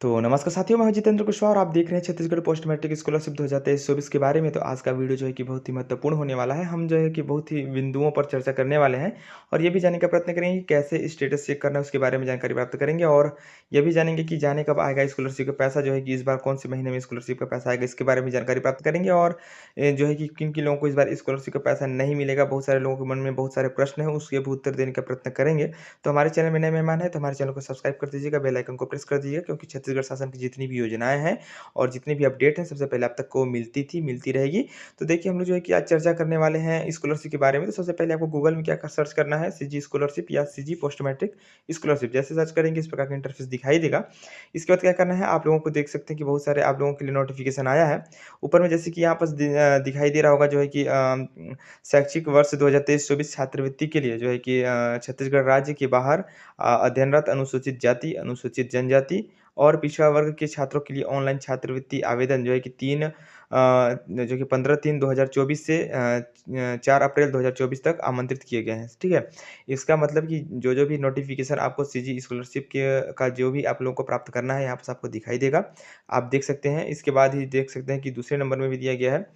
तो नमस्कार साथियों, मैं हूं जितेंद्र कुशवाहा और आप देख रहे हैं छत्तीसगढ़ पोस्ट मैट्रिक स्कॉलरशिप 2023-24 के बारे में। तो आज का वीडियो जो है कि बहुत ही महत्वपूर्ण होने वाला है। हम जो है कि बहुत ही बिंदुओं पर चर्चा करने वाले हैं और ये भी जानने का प्रयत्न करेंगे कि कैसे स्टेटस चेक करना है, उसके बारे में जानकारी प्राप्त करेंगे और ये भी जानेंगे कि जाने कब आएगा स्कॉलरशिप का पैसा, जो है कि इस बार कौन से महीने में स्कॉलरशिप का पैसा आएगा, इसके बारे में जानकारी प्राप्त करेंगे। और जो है कि किन-किन लोगों को इस बार स्कॉलरशिप का पैसा नहीं मिलेगा, बहुत सारे लोगों के मन में बहुत सारे प्रश्न हैं, उसके भी उत्तर देने का प्रयत्न करेंगे। तो हमारे चैनल में नए मेहमान हैं तो हमारे चैनल को सब्सक्राइब कर दीजिएगा, बेल आइकन को प्रेस कर दीजिएगा, क्योंकि छत्तीसगढ़ शासन की जितनी भी योजनाएँ हैं और जितनी भी अपडेट हैं सबसे पहले आप तक को मिलती थी, मिलती रहेगी। तो देखिए हम लोग जो है कि आज चर्चा करने वाले हैं स्कॉलरशिप के बारे में। तो सबसे पहले आपको गूगल में क्या कर सर्च करना है, सीजी स्कॉलरशिप या सीजी पोस्ट मैट्रिक स्कॉलरशिप। जैसे सर्च करेंगे इस प्रकार का इंटरफेस दिखाई देगा। इसके बाद क्या करना है, आप लोगों को देख सकते हैं कि बहुत सारे आप लोगों के लिए नोटिफ़िकेशन आया है। ऊपर में जैसे कि यहाँ पास दिखाई दे रहा होगा जो है कि शैक्षिक वर्ष 2023-24 छात्रवृत्ति के लिए जो है कि छत्तीसगढ़ राज्य के बाहर अध्ययनरत अनुसूचित जाति, अनुसूचित जनजाति और पिछड़ा वर्ग के छात्रों के लिए ऑनलाइन छात्रवृत्ति आवेदन जो है कि 15/3/2024 से 4 अप्रैल 2024 तक आमंत्रित किए गए हैं, ठीक है? इसका मतलब कि जो-जो भी नोटिफ़िकेशन आपको सीजी स्कॉलरशिप के का जो भी आप लोगों को प्राप्त करना है, यहाँ पास आपको दिखाई देगा। आप देख सकते हैं, इसके बाद ही देख सकते हैं कि दूसरे नंबर में भी दिया गया है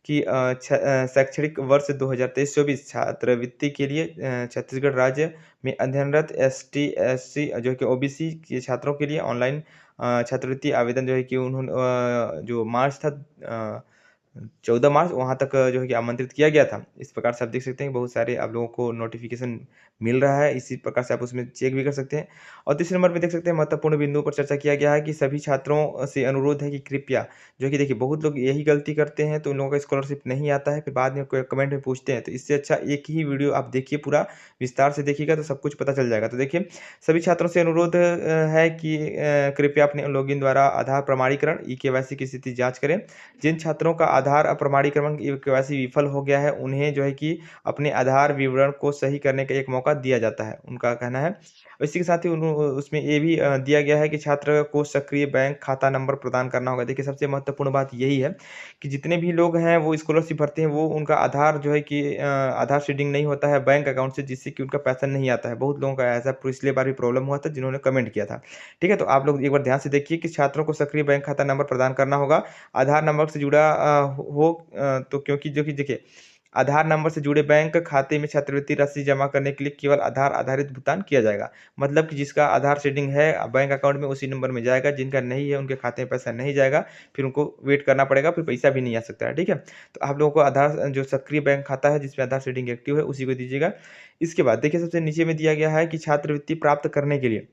कि शैक्षणिक वर्ष 2023-24 छात्रवृत्ति के लिए छत्तीसगढ़ राज्य में अध्ययनरत एसटी, एससी जो है कि ओबीसी के छात्रों के लिए ऑनलाइन छात्रवृत्ति आवेदन जो है कि जो मार्च था 14 मार्च वहाँ तक जो है कि आमंत्रित किया गया था। इस प्रकार से आप देख सकते हैं बहुत सारे आप लोगों को नोटिफ़िकेशन मिल रहा है। इसी प्रकार से आप उसमें चेक भी कर सकते हैं। और तीसरे नंबर पे देख सकते हैं महत्वपूर्ण बिंदुओं पर चर्चा किया गया है कि सभी छात्रों से अनुरोध है कि कृपया जो कि देखिए बहुत लोग यही गलती करते हैं तो उन लोगों का स्कॉलरशिप नहीं आता है, फिर बाद में कमेंट में पूछते हैं। तो इससे अच्छा एक ही वीडियो आप देखिए, पूरा विस्तार से देखिएगा तो सब कुछ पता चल जाएगा। तो देखिए सभी छात्रों से अनुरोध है कि कृपया अपने लॉगिन द्वारा आधार प्रमाणीकरण ई-केवाईसी की स्थिति जाँच करें। जिन छात्रों का आधार प्रमाणीकरण केवाईसी विफल हो गया है, उन्हें जो है कि अपने आधार विवरण को सही करने का एक मौका दिया जाता है, उनका कहना है। इसी के साथ ही उसमें ये भी दिया गया है कि छात्र को सक्रिय बैंक खाता नंबर प्रदान करना होगा। देखिए सबसे महत्वपूर्ण बात यही है कि जितने भी लोग हैं वो स्कॉलरशिप भरते हैं, वो उनका आधार जो है कि आधार सीडिंग नहीं होता है बैंक अकाउंट से, जिससे कि उनका पैसा नहीं आता है। बहुत लोगों का ऐसा पिछली बार भी प्रॉब्लम हुआ था जिन्होंने कमेंट किया था। ठीक है? तो आप लोग एक बार ध्यान से देखिए कि छात्रों को सक्रिय बैंक खाता नंबर प्रदान करना होगा। आधार नंबर से जुड़ा तो क्योंकि जो कि देखिए आधार नंबर से जुड़े बैंक खाते में छात्रवृत्ति राशि जमा करने के लिए केवल आधार आधारित भुगतान किया जाएगा। मतलब कि जिसका आधार सीडिंग है बैंक अकाउंट में उसी नंबर में जाएगा, जिनका नहीं है उनके खाते में पैसा नहीं जाएगा, फिर उनको वेट करना पड़ेगा, फिर पैसा भी नहीं आ सकता है, ठीक है? तो आप लोगों को आधार जो सक्रिय बैंक खाता है जिसमें आधार सीडिंग एक्टिव है उसी को दीजिएगा। इसके बाद देखिए सबसे नीचे में दिया गया है कि छात्रवृत्ति प्राप्त करने के लिए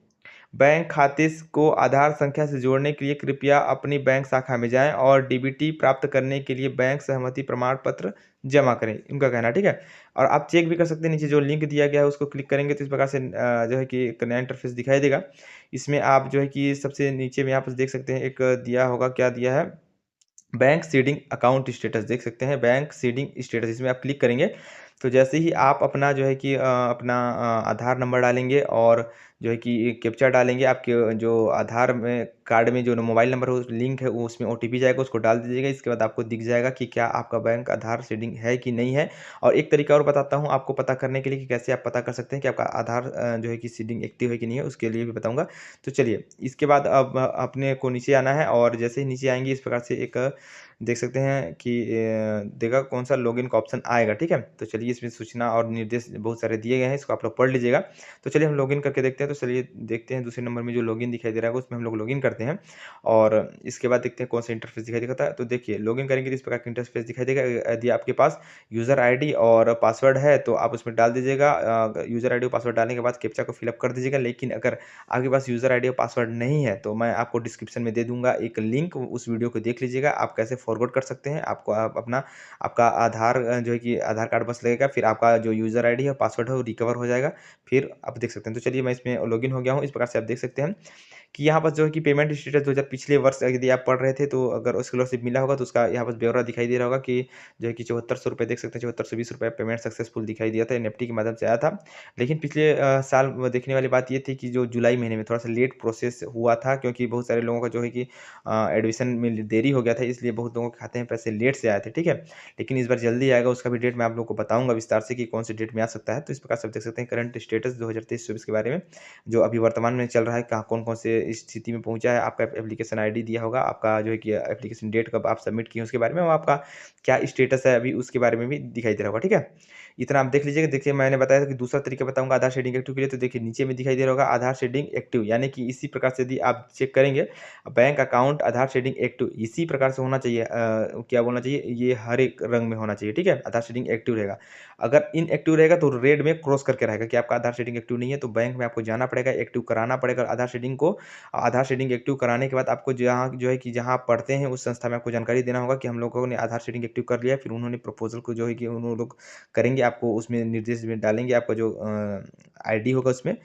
बैंक खाते को आधार संख्या से जोड़ने के लिए कृपया अपनी बैंक शाखा में जाएँ और डीबीटी प्राप्त करने के लिए बैंक सहमति प्रमाण पत्र जमा करें, उनका कहना है, ठीक है? और आप चेक भी कर सकते हैं, नीचे जो लिंक दिया गया है उसको क्लिक करेंगे तो इस प्रकार से जो है कि एक नया इंटरफ़ेस दिखाई देगा। इसमें आप जो है कि सबसे नीचे में आप देख सकते हैं एक दिया होगा, क्या दिया है? बैंक सीडिंग अकाउंट स्टेटस देख सकते हैं, बैंक सीडिंग स्टेटस इसमें आप क्लिक करेंगे, तो जैसे ही आप अपना जो है कि अपना आधार नंबर डालेंगे और जो है कि कैप्चा डालेंगे, आपके जो आधार में कार्ड में जो मोबाइल नंबर हो लिंक है वो उसमें ओटीपी जाएगा, उसको डाल दीजिएगा। इसके बाद आपको दिख जाएगा कि क्या आपका बैंक आधार सीडिंग है कि नहीं है। और एक तरीका और बताता हूँ आपको पता करने के लिए कि कैसे आप पता कर सकते हैं कि आपका आधार जो है कि सीडिंग एक्टिव है कि नहीं है, उसके लिए भी बताऊँगा। तो चलिए, इसके बाद अब अपने को नीचे आना है और जैसे ही नीचे आएँगे इस प्रकार से एक देख सकते हैं कि देखा कौन-सा लॉगिन का ऑप्शन आएगा, ठीक है? तो चलिए इसमें सूचना और निर्देश बहुत सारे दिए गए हैं, इसको आप लोग पढ़ लीजिएगा। तो चलिए हम लॉगिन करके देखते हैं, तो चलिए देखते हैं दूसरे नंबर में जो लॉगिन दिखाई दे रहा है उसमें हम लोग लॉगिन करते हैं और इसके बाद देखते हैं कौन-सा इंटरफ़ेस दिखाई देता है। तो देखिए लॉगिन करेंगे तो इस प्रकार का इंटरफ़ेस दिखाई देगा। यदि आपके पास यूज़र आईडी और पासवर्ड है तो आप उसमें डाल दीजिएगा। यूज़र आईडी और पासवर्ड डालने के बाद कैप्चा को फ़िल अप कर दीजिएगा। लेकिन अगर आपके पास यूज़र आईडी और पासवर्ड नहीं है तो मैं आपको डिस्क्रिप्शन में दे दूँगा एक लिंक, उस वीडियो को देख लीजिएगा। आप कैसे फॉरवर्ड कर सकते हैं। आपको आप अपना आपका आधार जो है कि आधार कार्ड बस लगेगा, फिर आपका जो यूज़र आईडी है, पासवर्ड है वो रिकवर हो जाएगा। फिर आप देख सकते हैं। तो चलिए मैं इसमें लॉगिन हो गया हूँ। इस प्रकार से आप देख सकते हैं कि यहाँ पर जो है कि पेमेंट स्टेटस 2000 पिछले वर्ष यदि आप पढ़ रहे थे तो अगर स्कॉलरशिप मिला होगा तो उसका यहाँ पर ब्यौरा दिखाई दे रहा होगा कि जो है कि ₹7400 देख सकते हैं, ₹7420 पेमेंट सक्सेसफुल दिखाई दिया था, एनईएफटी के माध्यम से आया था। लेकिन पिछले साल देखने वाली बात ये थी कि जो जुलाई महीने में थोड़ा-सा लेट प्रोसेस हुआ था, क्योंकि बहुत सारे लोगों का जो है कि एडमिशन में देरी हो गया था, इसलिए बहुत लोगों के खाते में पैसे लेट से आए थे, ठीक है? लेकिन इस बार जल्दी आएगा, उसका भी डेट मैं आप लोगों को बताऊँगा विस्तार से कि कौन से डेट में आ सकता है। तो इस प्रकार से आप देख सकते हैं करंट स्टेटस 2023-24 के बारे में। जो अभी वर्तमान में चल रहा है, कहाँ कौन-कौन से स्थिति में पहुँचा है, आपका एप्लीकेशन आईडी दिया होगा, आपका जो है कि एप्लीकेशन डेट कब आप सबमिट किए उसके बारे में और आपका क्या स्टेटस है अभी उसके बारे में भी दिखाई दे रहा होगा, ठीक है? इतना आप देख लीजिएगा। देखिए मैंने बताया था कि दूसरा तरीका बताऊँगा आधार शेडिंग एक्टिव के लिए, तो देखिए नीचे में दिखाई दे रहा होगा आधार शेडिंग एक्टिव, यानी कि इसी प्रकार से यदि आप चेक करेंगे बैंक अकाउंट आधार शेडिंग एक्टिव इसी प्रकार से होना चाहिए, क्या बोलना चाहिए, ये हर एक रंग में होना चाहिए, ठीक है? आधार शेडिंग एक्टिव रहेगा। अगर इनएक्टिव रहेगा तो रेड में क्रॉस करके रहेगा कि आपका आधार शेडिंग एक्टिव नहीं है, तो बैंक में आपको जाना पड़ेगा, एक्टिव कराना पड़ेगा आधार शेडिंग को। आधार शेडिंग एक्टिव कराने के बाद आपको जहाँ जो है कि जहाँ आप पढ़ते हैं उस संस्था में आपको जानकारी देना होगा कि हम लोगों ने आधार शेडिंग एक्टिव कर लिया है। फिर उन्होंने प्रपोज़ल को जो है कि उन्होंने लोग करेंगे, आपको उसमें निर्देश में डालेंगे, आपका जो आईडी होगा उसमें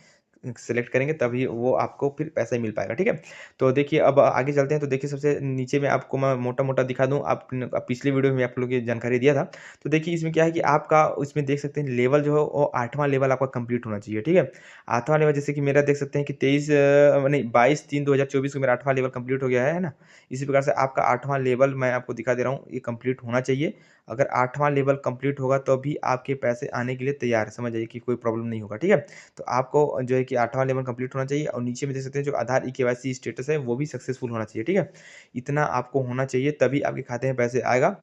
सेलेक्ट करेंगे तभी वो आपको फिर पैसा ही मिल पाएगा, ठीक है? तो देखिए अब आगे चलते हैं, तो देखिए सबसे नीचे में आपको मैं मोटा-मोटा दिखा दूँ, पिछली वीडियो में आप लोग ये जानकारी दिया था। तो देखिए इसमें क्या है कि आपका इसमें देख सकते हैं लेवल जो है वो 8वाँ लेवल आपका कंप्लीट होना चाहिए, ठीक है? 8वाँ लेवल जैसे कि मेरा देख सकते हैं कि 22/3/2024 को मेरा 8वाँ लेवल कंप्लीट हो गया है ना? इसी प्रकार से आपका 8वाँ लेवल मैं आपको दिखा दे रहा हूँ, ये कंप्लीट होना चाहिए। अगर 8वाँ लेवल कंप्लीट होगा तभी आपके पैसे आने के लिए तैयार है, समझ जाइए कि कोई प्रॉब्लम नहीं होगा, ठीक है? तो आपको जो है कि 8वाँ लेवल कंप्लीट होना चाहिए और नीचे में देख सकते हैं जो आधार ई-केवाईसी स्टेटस है वो भी सक्सेसफुल होना चाहिए, ठीक है? इतना आपको होना चाहिए तभी आपके खाते में पैसे आएगा।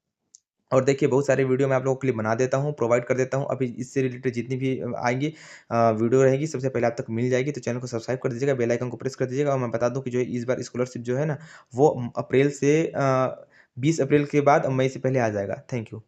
और देखिए बहुत सारे वीडियो मैं आप लोगों के लिए बना देता हूँ, प्रोवाइड कर देता हूँ। अभी इससे रिलेटेड जितनी भी आएँगी वीडियो रहेगी सबसे पहले आप तक मिल जाएगी, तो चैनल को सब्सक्राइब कर दीजिएगा, बेल आइकन को प्रेस कर दीजिएगा और मैं बता दूँ कि जो है इस बार स्कॉलरशिप जो है ना वो अप्रैल से 20 अप्रैल के बाद मई से पहले आ जाएगा। Thank you.